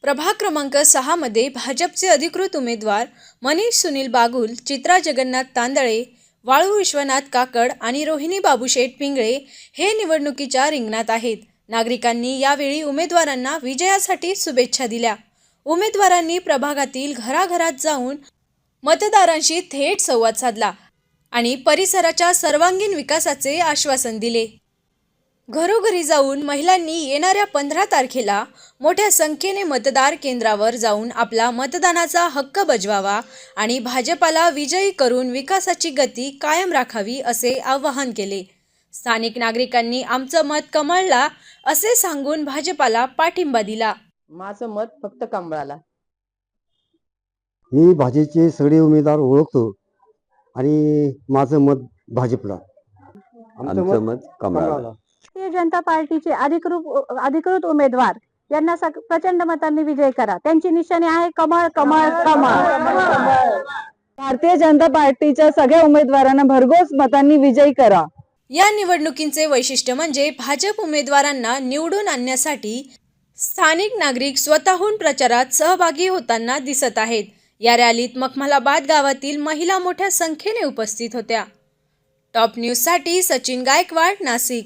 प्रभाग क्रमांक 6 मध्ये भाजपचे अधिकृत उमेदवार मनीष सुनील बागुल, चित्रा जगन्नाथ तांदळे, वाळू विश्वनाथ काकड आणि रोहिणी बाबूशेठ पिंगळे हे निवडणुकीच्या रिंगणात आहेत. नागरिकांनी यावेळी उमेदवारांना विजयासाठी शुभेच्छा दिल्या. उमेदवारांनी प्रभागातील घराघरात जाऊन मतदारांशी थेट संवाद साधला आणि परिसराच्या सर्वांगीण विकासाचे आश्वासन दिले. घरोघरी जाऊन महिलांनी येणाऱ्या 15 तारखेला मोठ्या संख्येने मतदार केंद्रावर जाऊन आपला मतदानाचा हक्क बजवावा आणि भाजपाला विजयी करून विकासाची गती कायम राखावी असे आवाहन केले. स्थानिक नागरिकांनी आमचं मत कमळला असे सांगून भाजपाला पाठिंबा दिला. माझं मत फक्त कमळाला. मी भाजपचे सगळे उमेदवार ओळखतो आणि माझं मत भाजपला. आमचं मत कमळाला. भारतीय जनता पार्टीचे अधिकृत उमेदवार यांना प्रचंड मतांनी विजय करा. त्यांची निशाणी आहे कमळ कमळ कमळ. भारतीय जनता पार्टीच्या सगळ्या उमेदवारांना भरघोस मतांनी विजयी करा. या निवडणुकीचे वैशिष्ट्य म्हणजे भाजप उमेदवारांना निवडून आणण्यासाठी स्थानिक नागरिक स्वतःहून प्रचारात सहभागी होताना दिसत आहेत. या रॅलीत मखमलाबाद गावातील महिला मोठ्या संख्येने उपस्थित होत्या. टॉप न्यूजसाठी सचिन गायकवाड, नाशिक.